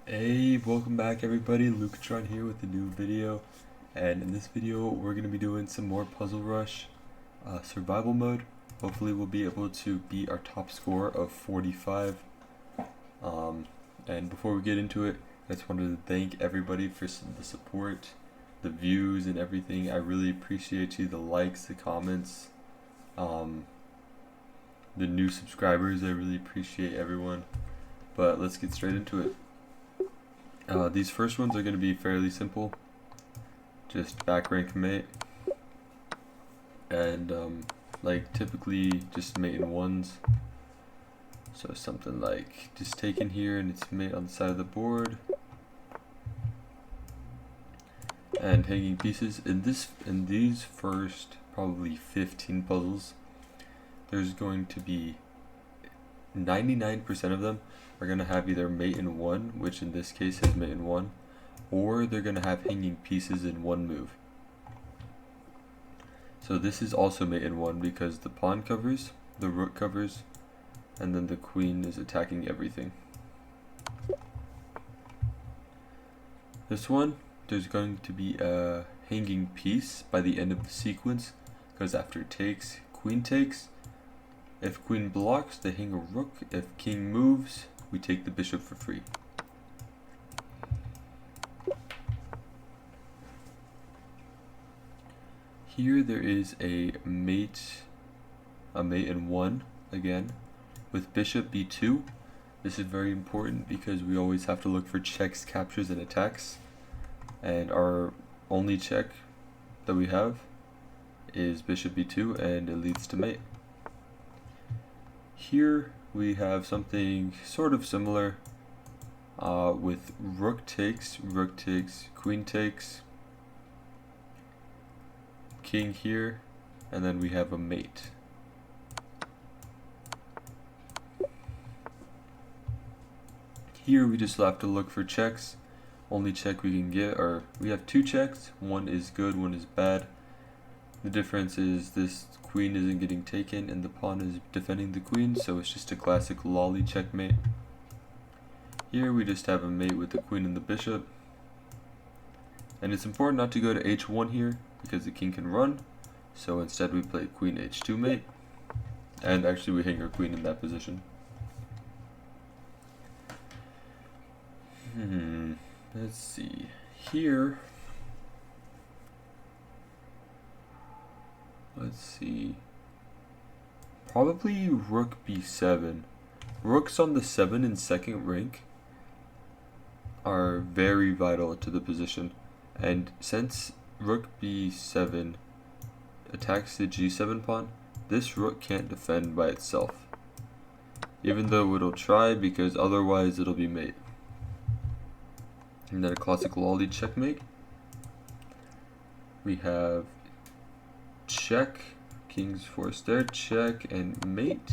Hey, welcome back everybody, Lucatron here with a new video, and in this video we're going to be doing some more Puzzle Rush survival mode. Hopefully we'll be able to beat our top score of 45. And before we get into it, I just wanted to thank everybody for the support, the views and everything. I really appreciate you, the likes, the comments, the new subscribers. I really appreciate everyone, but let's get straight into it. These first ones are going to be fairly simple, just back rank mate, and like typically just mate in ones. So something like just taken here and it's mate on the side of the board, and hanging pieces. In these first probably 15 puzzles, there's going to be 99% of them are going to have either mate in one, which in this case is mate in one, or they're going to have hanging pieces in one move. So this is also mate in one because the pawn covers, the rook covers, and then the queen is attacking everything. This one, there's going to be a hanging piece by the end of the sequence, because after it takes, queen takes. If queen blocks, they hang a rook. If king moves, we take the bishop for free. Here there is a mate in one again with bishop b2. This is very important because we always have to look for checks, captures, and attacks. And our only check that we have is bishop b2, and it leads to mate. Here we have something sort of similar with rook takes, queen takes, king here, and then we have a mate. Here we just have to look for checks. Only check we can get, or we have two checks. One is good, one is bad. The difference is this queen isn't getting taken and the pawn is defending the queen, so it's just a classic lolly checkmate. Here we just have a mate with the queen and the bishop. And it's important not to go to h1 here because the king can run, so instead we play queen h2 mate, and actually we hang our queen in that position. Let's see. Here, let's see. Probably rook b7. Rooks on the 7 and second rank are very vital to the position, and since rook b7 attacks the g7 pawn, this rook can't defend by itself, even though it'll try, because otherwise it'll be mate. And then a classic lolly checkmate. We have check, king's forced there, check, and mate.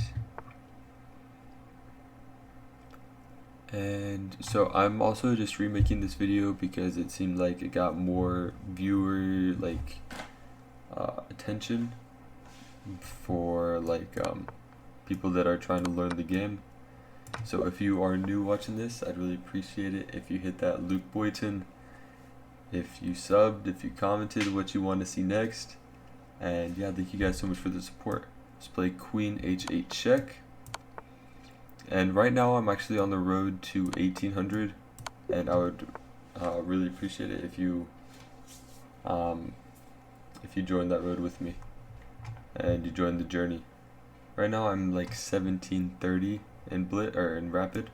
And so I'm also just remaking this video because it seemed like it got more viewer attention for people that are trying to learn the game. So if you are new watching this, I'd really appreciate it if you hit that Luke Boyton, if you subbed, if you commented what you want to see next. And yeah, thank you guys so much for the support. Let's play queen h8 check. And right now I'm actually on the road to 1800, and I would really appreciate it if you join that road with me and you join the journey. Right now I'm like 1730 in in rapid.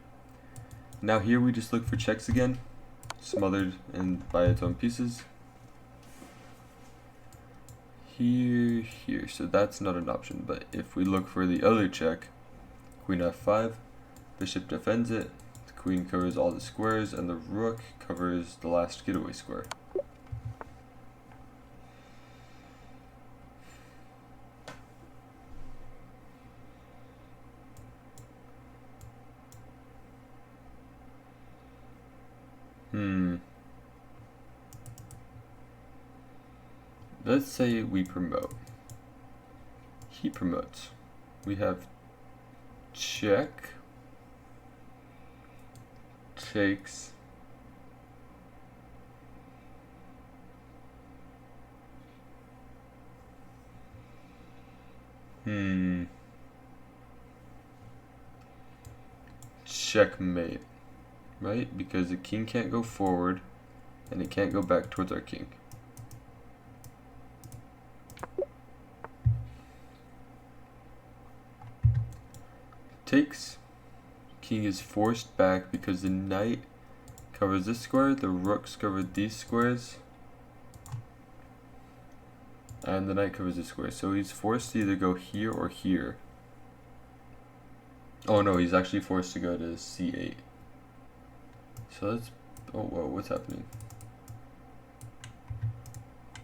Now here we just look for checks again, smothered by its own pieces. Here, so that's not an option, but if we look for the other check, queen f5, bishop defends it, the queen covers all the squares, and the rook covers the last getaway square. Let's say we promote. He promotes. We have check, takes, Checkmate, right? Because the king can't go forward and it can't go back towards our king. Takes. King is forced back because the knight covers this square, the rooks cover these squares, and the knight covers this square. So he's forced to either go here or here. Oh no, he's actually forced to go to c8. So let's... Oh, whoa, what's happening?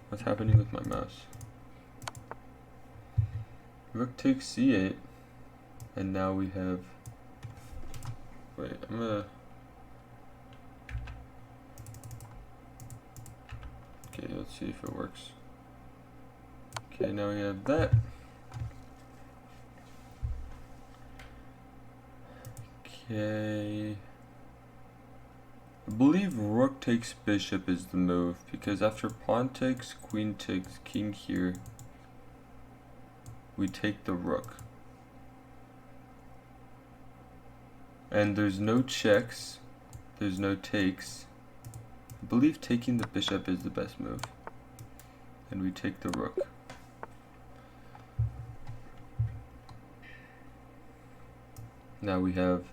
What's happening with my mouse? Rook takes c8, and now we have... Wait, I'm gonna... Okay, let's see if it works. Okay, now we have that. Okay. I believe rook takes bishop is the move, because after pawn takes, queen takes, king here, we take the rook. And there's no checks, there's no takes. I believe taking the bishop is the best move. And we take the rook. Now we have...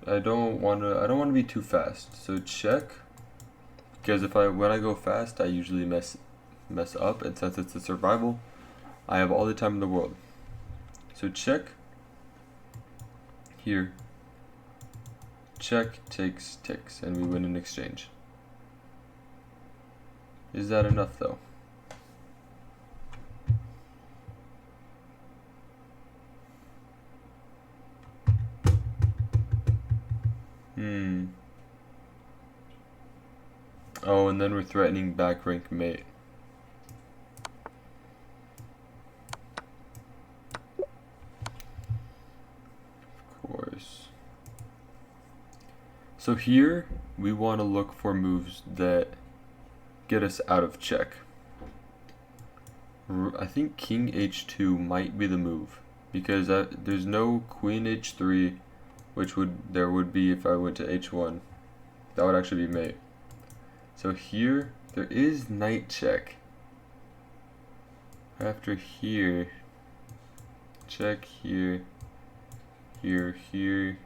I don't want to be too fast. So check, because when I go fast, I usually mess up, and since it's a survival, I have all the time in the world. So check here. Check takes, and we win in exchange. Is that enough though? Oh, and then we're threatening back rank mate. Of course. So here, we want to look for moves that get us out of check. I think king h2 might be the move, because there's no queen h3, which there would be if I went to h1. That would actually be mate. So here, there is knight check. After here, check here, here.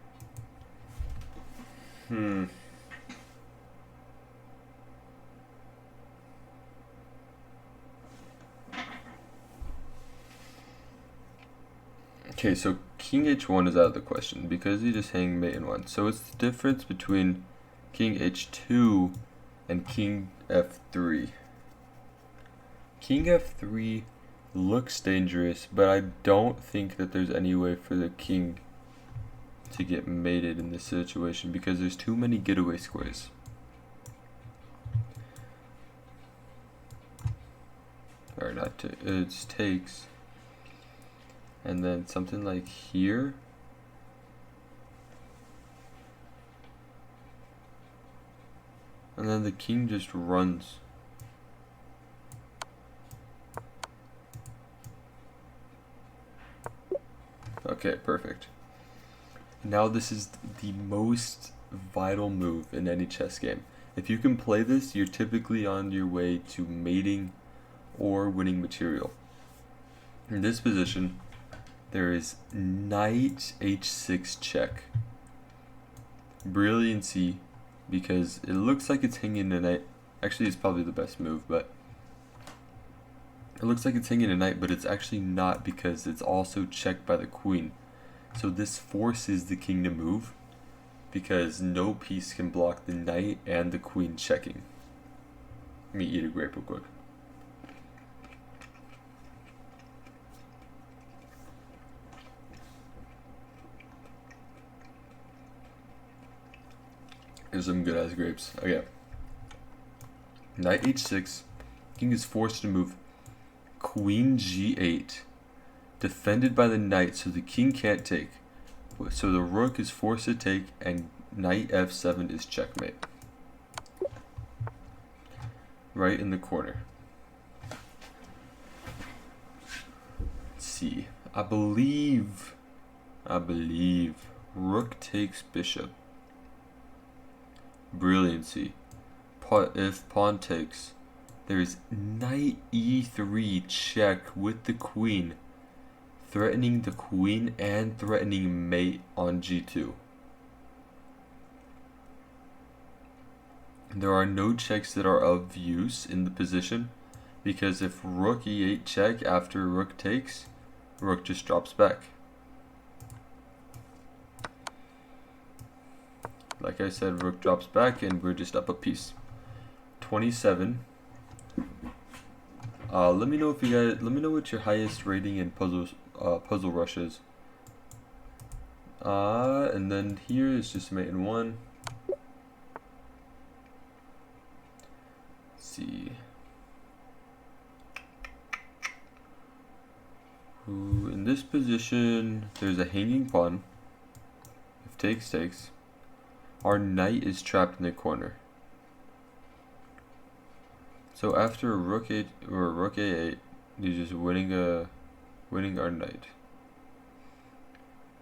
Okay, so king h1 is out of the question because he just hang mate in one. So it's the difference between king h2 and king f3. King f3 looks dangerous, but I don't think that there's any way for the king to get mated in this situation because there's too many getaway squares. Or not, it takes. And then something like here. And then the king just runs. Okay, perfect. Now this is the most vital move in any chess game. If you can play this, you're typically on your way to mating or winning material. In this position, there is knight h6 check. Brilliancy, because it looks like it's hanging a knight. Actually, it's probably the best move, but it looks like it's hanging a knight, but it's actually not because it's also checked by the queen. So this forces the king to move because no piece can block the knight and the queen checking. Let me eat a grape real quick. Here's some good ass grapes. Okay. Knight h6. King is forced to move. Queen g8. Defended by the knight, so the king can't take. So the rook is forced to take, and knight f7 is checkmate. Right in the corner. see. I believe rook takes bishop. Brilliancy. If pawn takes, there's knight e3 check with the queen, threatening the queen and threatening mate on g2. There are no checks that are of use in the position, because if rook e8 check after rook takes, rook just drops back. Like I said, rook drops back and we're just up a piece. 27. Let me know what your highest rating in Puzzle Rush is. And then here is just mate in 1. Let's see. In this position, there's a hanging pawn. If takes, takes. Our knight is trapped in the corner. So after rook 8 or rook a8, you're just winning our knight.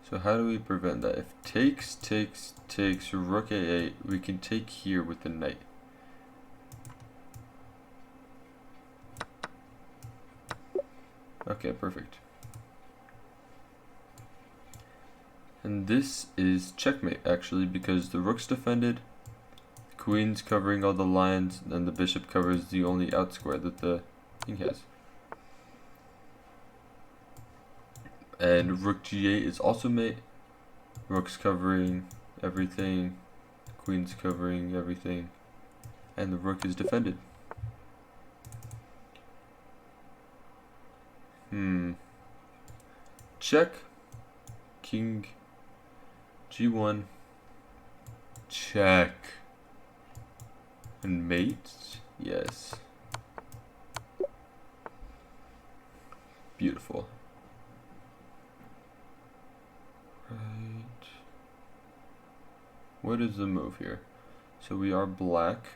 So how do we prevent that? If takes, takes, takes, rook a8, we can take here with the knight. Okay, perfect. And this is checkmate, actually, because the rook's defended, the queen's covering all the lines, and the bishop covers the only out square that the king has. And rook g8 is also mate. Rook's covering everything, queen's covering everything, and the rook is defended. Check. King g1. Check. And mate. Yes. Beautiful. Right. What is the move here? So we are black.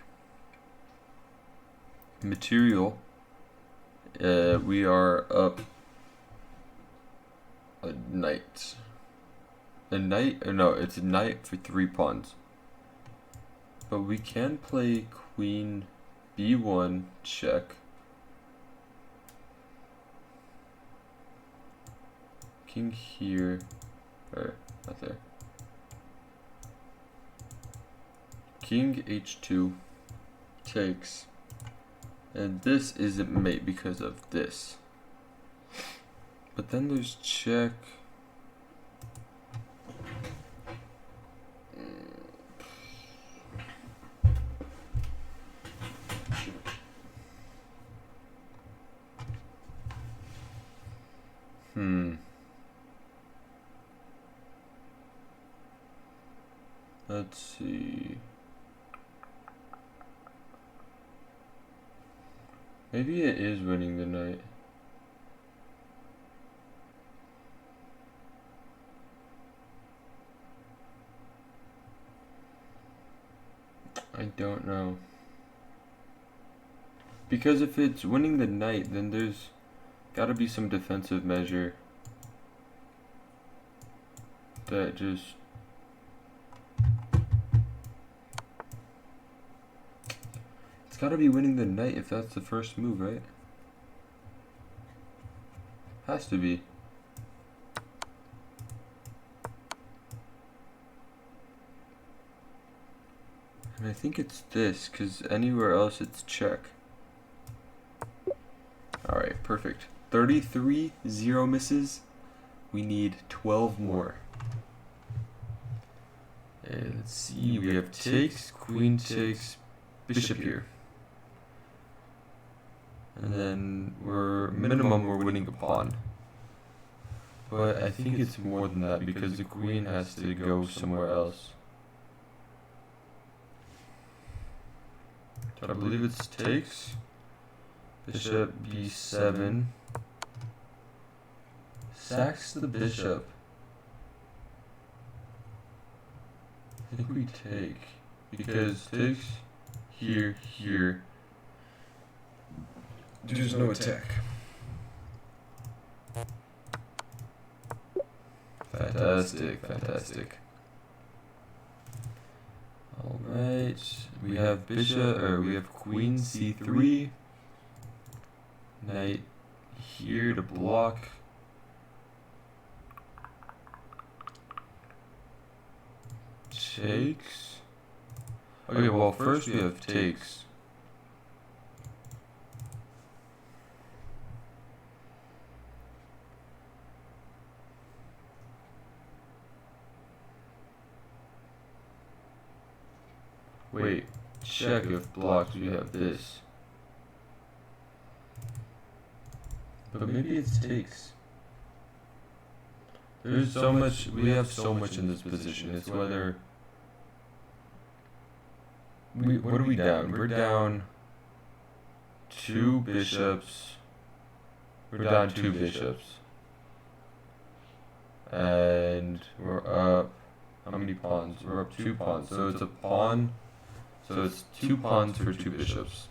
Material. We are up a knight. A knight? Or no, it's a knight for 3 pawns. But we can play queen b1 check. King here. Or not there. King h2 takes. And this isn't mate because of this. But then there's check. Let's see. Maybe it is winning the knight. I don't know. Because if it's winning the knight, then there's gotta be some defensive measure that just... It's gotta be winning the knight if that's the first move, right? Has to be. And I think it's this, because anywhere else it's check. Alright, perfect. 33, 0 misses. We need 12 more. And let's see, we have takes, queen takes, bishop here. And then minimum we're winning a pawn. But I think it's more than that because the queen has to go somewhere else. So I believe it's takes. Bishop b7. Sacks the bishop. I think we take. Because takes here, here. There's no attack. Fantastic, fantastic. Alright, we have we have queen c3. Knight here to block. Takes. Okay, well first we have takes. Wait, check if blocks we have this. But maybe it's takes. There's so much, we have so much in this position. It's whether what are we down? We're down 2 bishops. We're down 2 bishops. And we're up, how many pawns? We're up 2 pawns. So it's a pawn. So it's 2 pawns for 2 bishops.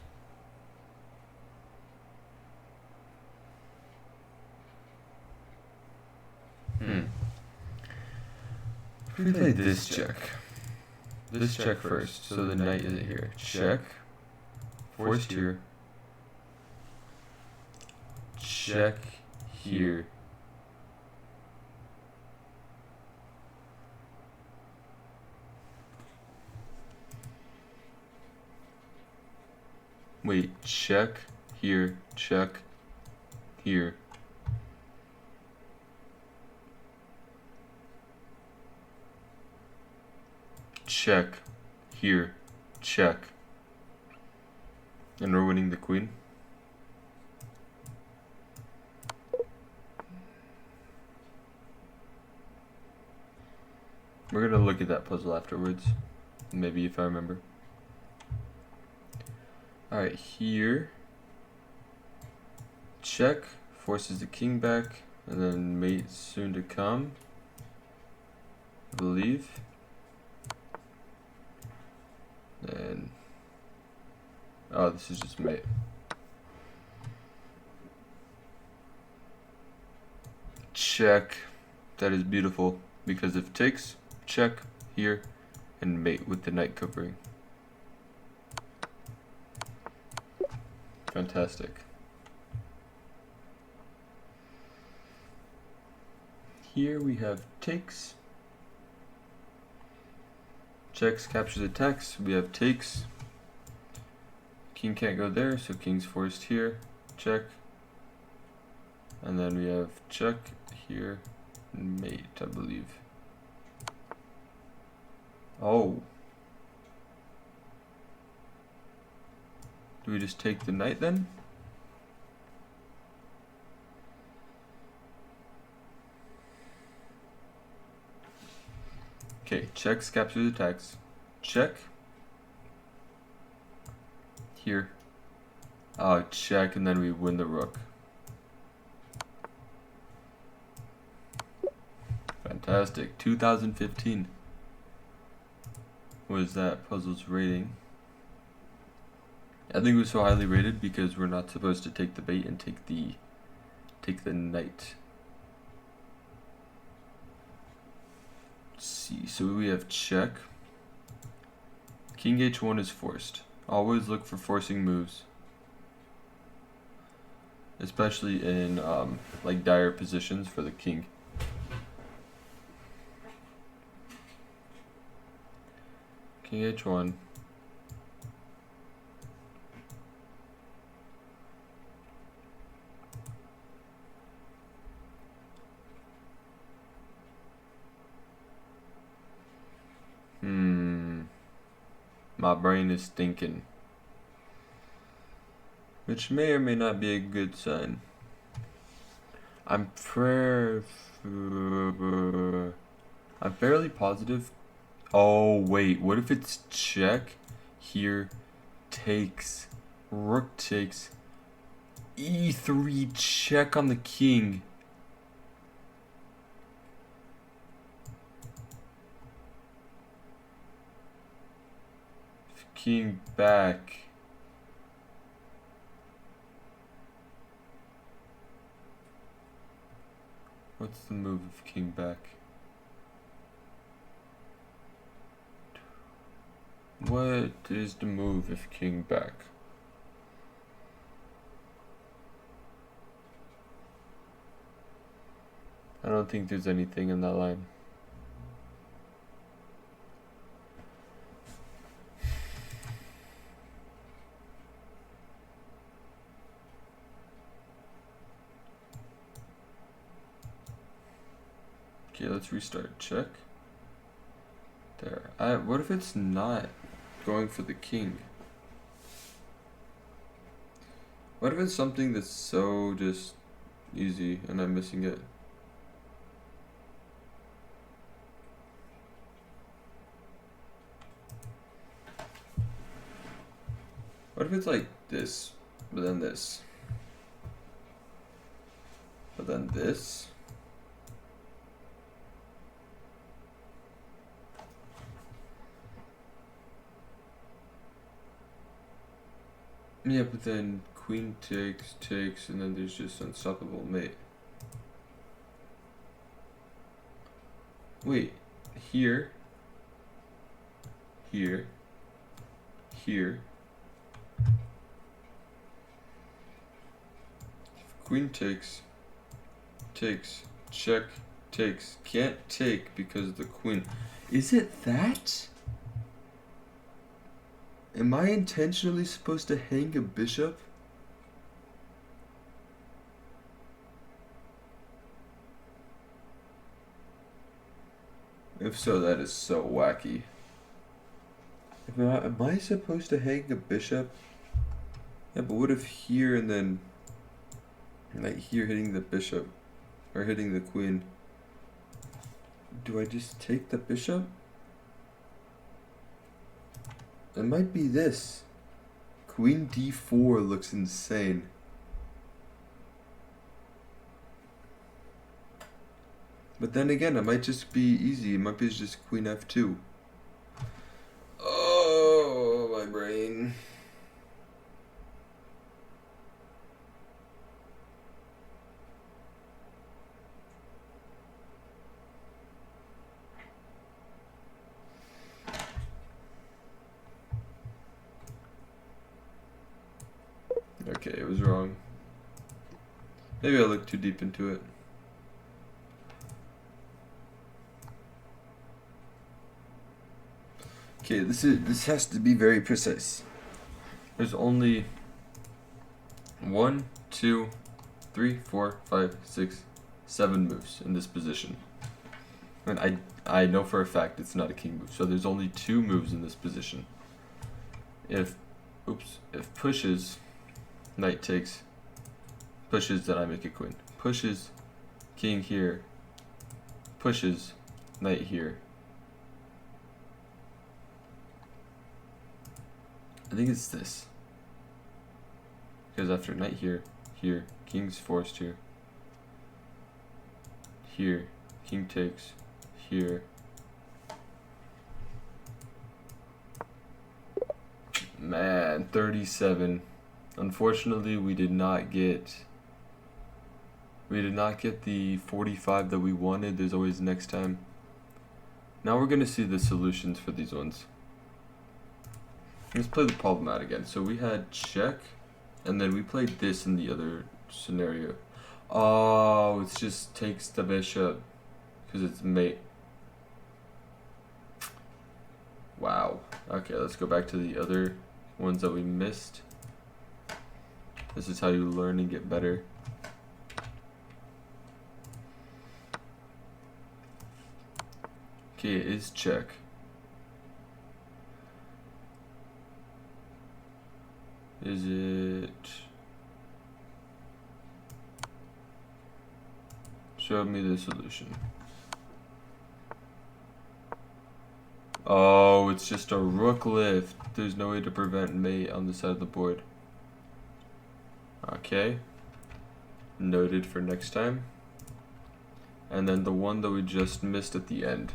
If we play this check. This check first, so the knight isn't here. Check. Forced here. Check here. Wait, check here, check here. Check here, check. And we're winning the queen. We're gonna look at that puzzle afterwards, maybe if I remember. Alright, here. Check, forces the king back, and then mate soon to come, I believe. And oh, this is just mate. Check. That is beautiful, because if takes, check here, and mate with the knight covering. Fantastic. Here we have takes. Checks, captures, attacks. We have takes. King can't go there, so king's forced here. Check. And then we have check here. Mate, I believe. Oh. Do we just take the knight then? Okay, checks, captures, attacks. Check. Here. Check, and then we win the rook. Fantastic. 2015 was that puzzle's rating. I think it was so highly rated because we're not supposed to take the bait and take the knight. Let's see, so we have check. King h1 is forced. Always look for forcing moves, especially in like dire positions for the king. King h1. My brain is thinking, which may or may not be a good sign. I'm fairly positive. Oh wait, what if it's check here, takes, rook takes, e3 check on the king. King back. What's the move of king back? what is the move if king back? I don't think there's anything in that line. Okay, let's restart. Check. There. What if it's not going for the king? What if it's something that's so just easy and I'm missing it? What if it's like this, but then this, but then this? Yeah, but then queen takes, and then there's just unstoppable mate. Wait, here, here, here. Queen takes, check, takes. Can't take because of the queen. Is it that? Am I intentionally supposed to hang a bishop? If so, that is so wacky. Am I supposed to hang a bishop? Yeah, but what if here and then like here hitting the bishop or hitting the queen? Do I just take the bishop? It might be this. Queen d4 looks insane. But then again, it might just be easy. It might be just queen f2. Oh, my brain. Okay, it was wrong. Maybe I looked too deep into it. Okay, this has to be very precise. There's only 1, 2, 3, 4, 5, 6, 7 moves in this position. And I know for a fact it's not a king move, so there's only 2 moves in this position. If pushes, knight takes, pushes, then I make a queen. Pushes, king here, pushes, knight here. I think it's this. Because after knight here, here, king's forced here. Here, king takes, here. Man, 37. Unfortunately, we did not get the 45 that we wanted. There's always next time. Now we're going to see the solutions for these ones. Let's play the problem out again. So we had check, and then we played this in the other scenario. Oh, it just takes the bishop because it's mate. Wow. Okay, let's go back to the other ones that we missed. This is how you learn and get better. Okay, it is check. Is it? Show me the solution. Oh, it's just a rook lift. There's no way to prevent mate on the side of the board. Okay. Noted for next time. And then the one that we just missed at the end.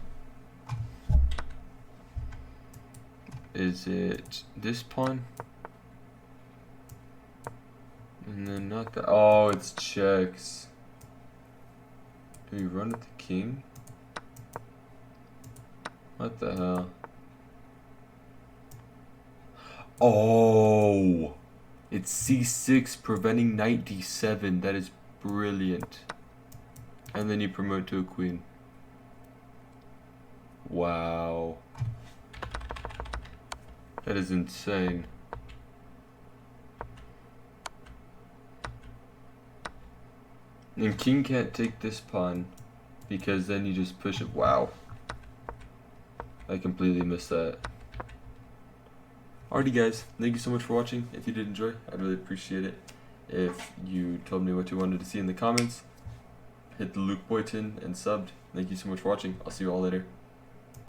Is it this pawn? And then not that. Oh, it's checks. Do we run at the king? What the hell? Oh, it's c6 preventing knight d7. That is brilliant. And then you promote to a queen. Wow. That is insane. And king can't take this pawn because then you just push it. Wow. I completely missed that. Alrighty guys, thank you so much for watching. If you did enjoy, I'd really appreciate it if you told me what you wanted to see in the comments. Hit the Luke button and subbed. Thank you so much for watching. I'll see you all later.